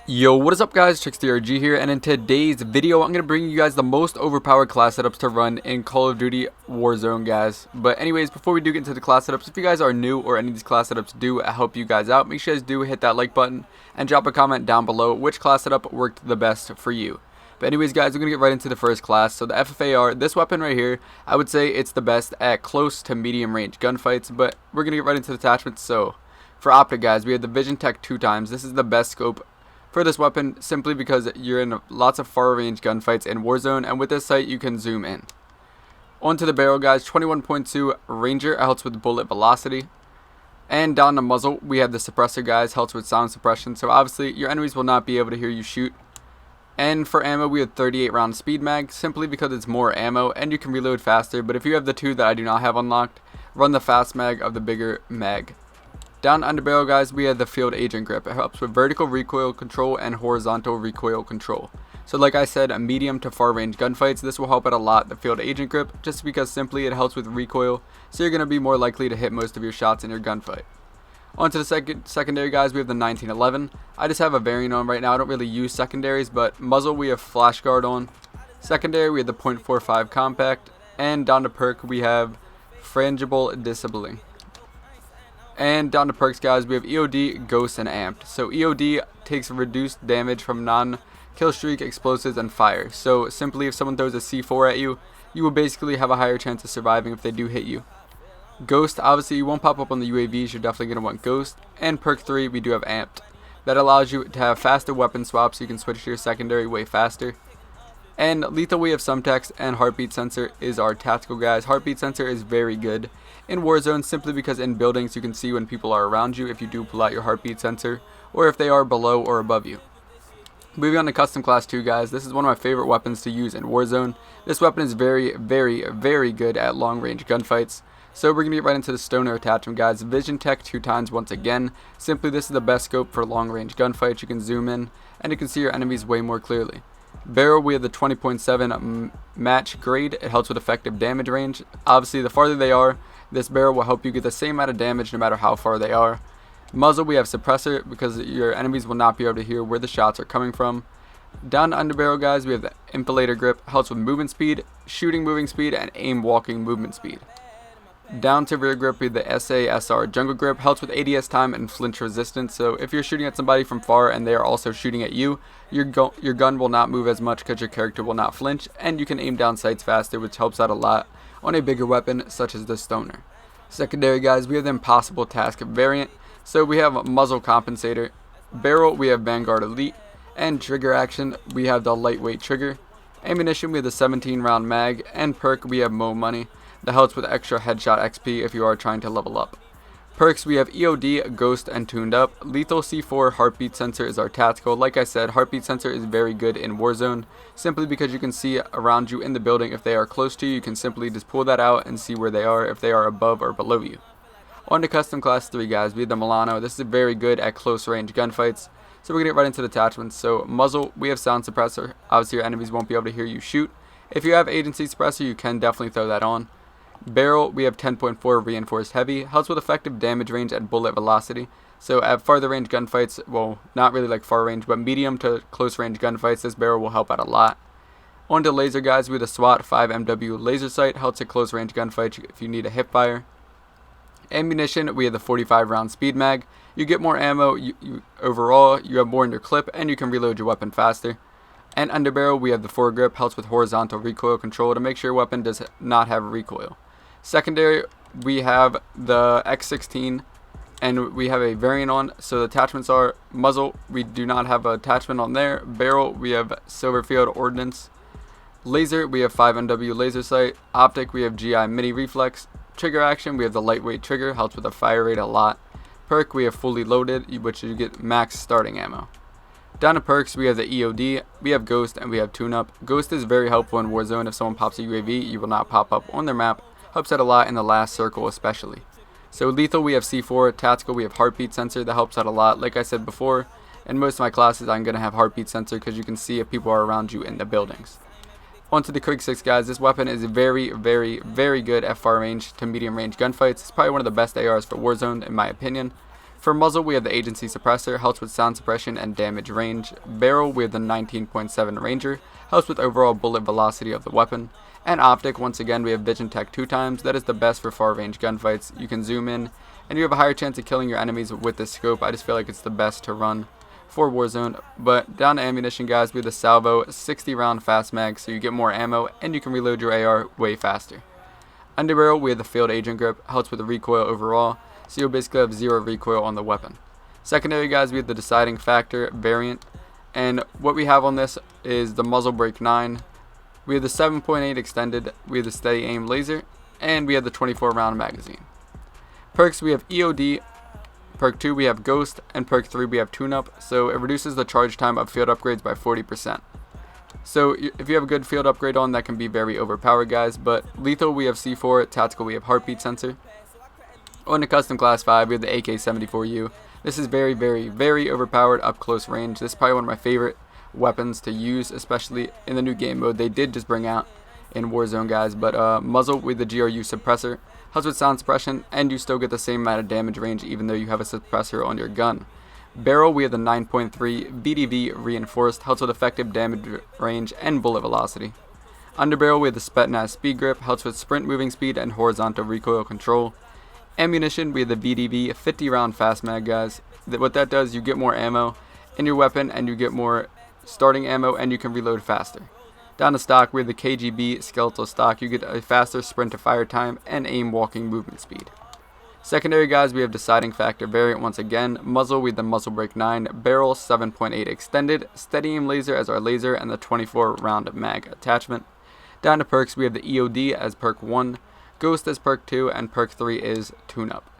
Yo, what is up guys, TrixTRG here, and in today's video I'm going to bring you guys the most overpowered class setups to run in Call of Duty Warzone, guys. But anyways, before we do get into the class setups, if you guys are new or any of these class setups do help you guys out, make sure you guys do hit that like button and drop a comment down below which class setup worked the best for you. But anyways guys, we're going to get right into the first class. So the FFAR, this weapon right here, I would say it's the best at close to medium range gunfights, but we're going to get right into the attachments. So for optic guys, we have the Vision Tech 2x. This is the best scope for this weapon simply because you're in lots of far range gunfights in Warzone, and with this sight you can zoom in. Onto the barrel guys, 21.2 Ranger helps with bullet velocity. And down the muzzle we have the suppressor guys, helps with sound suppression, so obviously your enemies will not be able to hear you shoot. And for ammo we have 38 round speed mag, simply because it's more ammo and you can reload faster, but if you have the two that I do not have unlocked, run the fast mag of the bigger mag. Down underbarrel guys, we have the field agent grip. It helps with vertical recoil control and horizontal recoil control. So like I said, a medium to far range gunfights, this will help out a lot, the field agent grip, just because simply it helps with recoil, so you're going to be more likely to hit most of your shots in your gunfight. Onto the secondary guys, we have the 1911. I just have a variant on right now, I don't really use secondaries, but muzzle we have flash guard on. Secondary we have the .45 compact, and down to perk we have frangible disabling. And down to perks guys, we have EOD, Ghost, and Amped. So EOD takes reduced damage from non-kill streak, explosives, and fire. So simply if someone throws a C4 at you, you will basically have a higher chance of surviving if they do hit you. Ghost, obviously you won't pop up on the UAVs, you're definitely going to want Ghost. And perk 3, we do have Amped. That allows you to have faster weapon swaps, so you can switch to your secondary way faster. And lethal, we have some text, and heartbeat sensor is our tactical guys. Heartbeat sensor is very good in Warzone simply because in buildings you can see when people are around you if you do pull out your heartbeat sensor, or if they are below or above you. Moving on to custom class 2 guys, this is one of my favorite weapons to use in Warzone. This weapon is very good at long range gunfights. So we're going to get right into the stoner attachment guys. Vision Tech 2x once again. Simply this is the best scope for long range gunfights. You can zoom in and you can see your enemies way more clearly. Barrel, we have the 20.7 match grade. It helps with effective damage range. Obviously the farther they are, this barrel will help you get the same amount of damage no matter how far they are. Muzzle, we have suppressor because your enemies will not be able to hear where the shots are coming from. Down to underbarrel guys, we have the impallator grip, helps with movement speed, shooting moving speed, and aim walking movement speed. Down to rear grip, we have the SASR jungle grip, helps with ADS time and flinch resistance. So if you're shooting at somebody from far and they are also shooting at you, your gun will not move as much because your character will not flinch, and you can aim down sights faster, which helps out a lot on a bigger weapon such as the stoner. Secondary guys, we have the impossible task variant. So we have a muzzle compensator. Barrel, we have Vanguard Elite, and trigger action, we have the lightweight trigger. Ammunition, we have the 17 round mag, and perk, we have Mo Money. That helps with extra headshot XP if you are trying to level up. Perks, we have EOD, Ghost, and Tuned Up. Lethal C4, Heartbeat Sensor is our tactical. Like I said, Heartbeat Sensor is very good in Warzone, simply because you can see around you in the building. If they are close to you, you can simply just pull that out and see where they are, if they are above or below you. On to custom class 3 guys, we have the Milano. This is very good at close range gunfights. So we're going to get right into the attachments. So muzzle, we have sound suppressor. Obviously your enemies won't be able to hear you shoot. If you have agency suppressor, you can definitely throw that on. Barrel, we have 10.4 reinforced heavy, helps with effective damage range and bullet velocity. So at farther range gunfights, well, not really like far range, but medium to close range gunfights, this barrel will help out a lot. On to laser guys, we have the SWAT 5MW laser sight, helps at close range gunfights if you need a hip fire. Ammunition, we have the 45 round speed mag. You get more ammo, overall, you have more in your clip, and you can reload your weapon faster. And underbarrel, we have the foregrip, helps with horizontal recoil control to make sure your weapon does not have recoil. Secondary, we have the X16, and we have a variant on. So the attachments are muzzle, we do not have an attachment on there. Barrel, we have Silverfield Ordnance. Laser, we have 5MW laser sight. Optic, we have GI mini reflex. Trigger action, we have the lightweight trigger, helps with the fire rate a lot. Perk, we have fully loaded, which you get max starting ammo. Down to perks, we have the EOD, we have Ghost, and we have Tune Up. Ghost is very helpful in Warzone. If someone pops a UAV, you will not pop up on their map. Helps out a lot in the last circle especially. So lethal, we have C4. Tactical, we have heartbeat sensor. That helps out a lot. Like I said before, in most of my classes I'm going to have heartbeat sensor because you can see if people are around you in the buildings. Onto the Quick 6 guys. This weapon is very good at far range to medium range gunfights. It's probably one of the best ARs for Warzone in my opinion. For muzzle, we have the agency suppressor, helps with sound suppression and damage range. Barrel, we have the 19.7 ranger, helps with overall bullet velocity of the weapon. And optic, once again, we have vision tech 2 times. That is the best for far range gunfights. You can zoom in, and you have a higher chance of killing your enemies with this scope. I just feel like it's the best to run for Warzone. But down to ammunition, guys, we have the salvo 60 round fast mag, so you get more ammo and you can reload your AR way faster. Underbarrel, we have the field agent grip, helps with the recoil overall, so you'll basically have 0 recoil on the weapon. Secondary, guys, we have the deciding factor variant, and what we have on this is the muzzle brake 9. We have the 7.8 extended, we have the steady aim laser, and we have the 24 round magazine. Perks, we have EOD, perk 2 we have ghost, and perk 3 we have tune up, so it reduces the charge time of field upgrades by 40%. So if you have a good field upgrade on, that can be very overpowered, guys. But lethal, we have C4, tactical, we have heartbeat sensor. On the custom class 5, we have the AK-74U. This is very, very, very overpowered up close range. This is probably one of my favorite weapons to use, especially in the new game mode they did just bring out in Warzone, guys. But muzzle with the GRU suppressor, helps with sound suppression, and you still get the same amount of damage range even though you have a suppressor on your gun. Barrel, we have the 9.3 VDV reinforced, helps with effective damage range and bullet velocity. Underbarrel, we have the Spetsnaz speed grip, helps with sprint moving speed and horizontal recoil control. Ammunition, we have the VDV 50 round fast mag, guys. What that does, you get more ammo in your weapon and you get more starting ammo and you can reload faster. Down to stock, we have the KGB skeletal stock. You get a faster sprint to fire time and aim walking movement speed. Secondary, guys, we have deciding factor variant once again. Muzzle, we have the muzzle brake 9, barrel 7.8 extended, steady aim laser as our laser, and the 24 round mag attachment. Down to perks, we have the EOD as perk 1, ghost as perk 2, and perk 3 is tune up.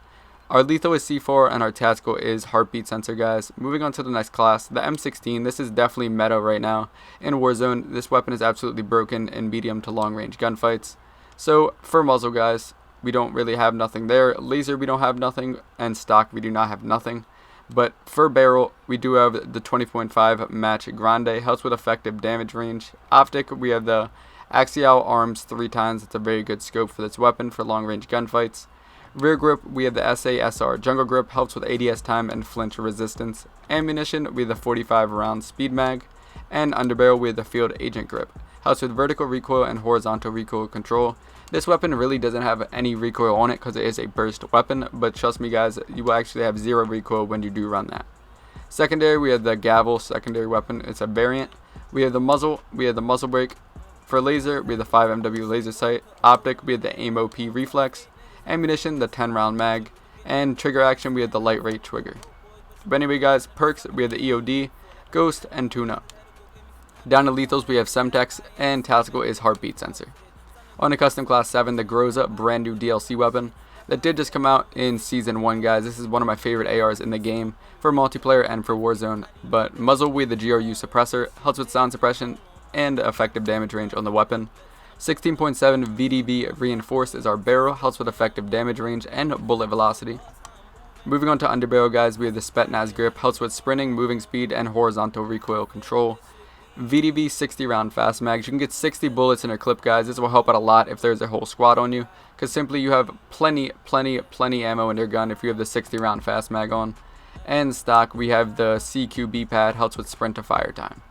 Our lethal is C4 and our tactical is heartbeat sensor, guys. Moving on to the next class, the M16. This is definitely meta right now in Warzone. This weapon is absolutely broken in medium to long range gunfights. So for muzzle, guys, we don't really have nothing there. Laser, we don't have nothing, and stock, we do not have nothing. But for barrel, we do have the 20.5 match grande, helps with effective damage range. Optic, we have the axial arms 3 times. It's a very good scope for this weapon for long range gunfights. Rear grip, we have the SASR jungle grip, helps with ADS time and flinch resistance. Ammunition, we have the 45 round speed mag. And underbarrel, we have the field agent grip, helps with vertical recoil and horizontal recoil control. This weapon really doesn't have any recoil on it because it is a burst weapon, but trust me, guys, you will actually have 0 recoil when you do run that. Secondary, we have the gavel secondary weapon. It's a variant. We have the muzzle, we have the muzzle brake. For laser, we have the 5MW laser sight. Optic, we have the aim OP reflex. Ammunition, the 10 round mag. And trigger action, we have the light rate trigger. But anyway, guys, perks, we have the EOD, ghost, and tune up. Down to lethals, we have Semtex, and tactical is heartbeat sensor. On the custom class 7, the Groza, brand new DLC weapon that did just come out in season 1, guys. This is one of my favorite ARs in the game for multiplayer and for Warzone. But muzzle, with the GRU suppressor, helps with sound suppression and effective damage range on the weapon. 16.7 VDV reinforced is our barrel, helps with effective damage range and bullet velocity. Moving on to underbarrel, guys, we have the Spetsnaz grip, helps with sprinting, moving speed, and horizontal recoil control. VDV 60 round fast mags. You can get 60 bullets in a clip, guys. This will help out a lot if there's a whole squad on you, because simply you have plenty ammo in your gun if you have the 60 round fast mag on. And stock, we have the CQB pad, helps with sprint to fire time.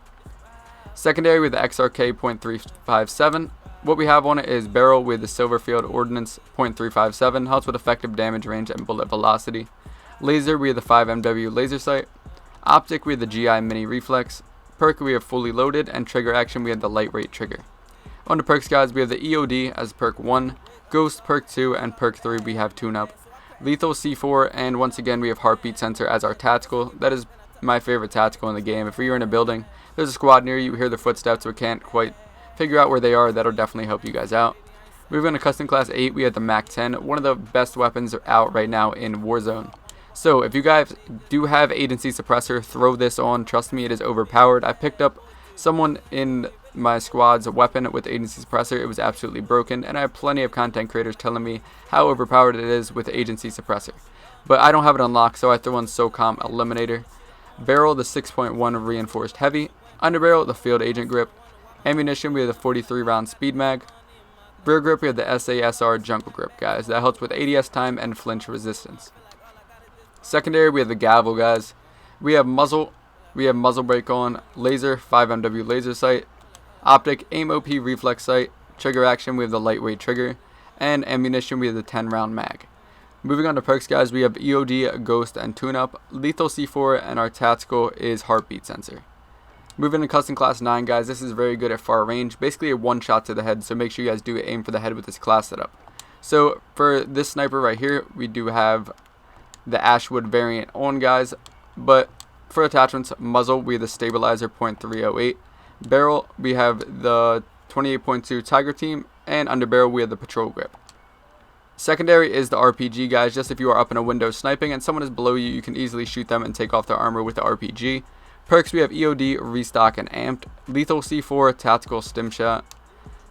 Secondary, with the XRK .357. What we have on it is barrel with the Silverfield Ordnance .357, helps with effective damage range and bullet velocity. Laser, we have the 5MW laser sight. Optic, we have the GI mini reflex. Perk, we have fully loaded, and trigger action, we have the light rate trigger. On the perks, guys, we have the EOD as perk 1, ghost perk 2, and perk 3 we have tune up. Lethal C4, and once again we have heartbeat sensor as our tactical. That is my favorite tactical in the game. If you're in a building, there's a squad near you, hear their footsteps, but can't quite figure out where they are, that'll definitely help you guys out. Moving on to custom class 8, we have the MAC-10, one of the best weapons out right now in Warzone. So if you guys do have agency suppressor, throw this on. Trust me, it is overpowered. I picked up someone in my squad's weapon with agency suppressor. It was absolutely broken, and I have plenty of content creators telling me how overpowered it is with agency suppressor. But I don't have it unlocked, so I throw on SOCOM Eliminator. Barrel, the 6.1 reinforced heavy. Underbarrel, the field agent grip. Ammunition, we have the 43 round speed mag. Rear grip, we have the SASR jungle grip, guys. That helps with ADS time and flinch resistance. Secondary, we have the gavel, guys. We have muzzle brake on, laser, 5MW laser sight, optic, aim OP reflex sight, trigger action, we have the lightweight trigger, and ammunition, we have the 10 round mag. Moving on to perks, guys, we have EOD, ghost, and tune-up, lethal C4, and our tactical is heartbeat sensor. Moving to custom class 9, guys, this is very good at far range, basically a one shot to the head, so make sure you guys do aim for the head with this class setup. So for this sniper right here, we do have the Ashwood variant on, guys, but for attachments, muzzle, we have the stabilizer .308, barrel, we have the 28.2 Tiger Team, and underbarrel, we have the patrol grip. Secondary is the RPG, guys. Just if you are up in a window sniping and someone is below you, you can easily shoot them and take off their armor with the RPG. Perks, we have EOD, restock, and amped, lethal C4, tactical stim shot.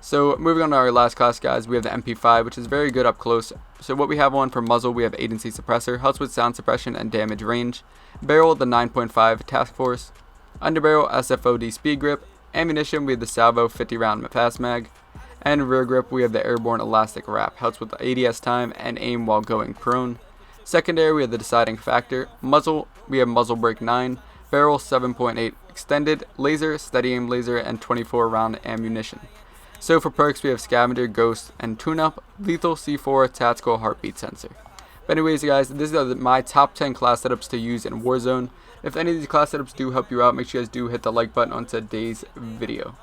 So moving on to our last class, guys, we have the MP5, which is very good up close. So what we have on for muzzle, we have agency suppressor, helps with sound suppression and damage range. Barrel, the 9.5 task force. Underbarrel, SFOD speed grip. Ammunition, we have the salvo 50 round fast mag. And rear grip, we have the airborne elastic wrap, helps with the ADS time and aim while going prone. Secondary, we have the deciding factor. Muzzle, we have muzzle brake 9. Barrel, 7.8 extended. Laser, steady aim laser, and 24 round ammunition. So for perks, we have scavenger, ghost, and tune-up, lethal, C4, tactical, heartbeat sensor. But anyways, guys, these are my top 10 class setups to use in Warzone. If any of these class setups do help you out, make sure you guys do hit the like button on today's video.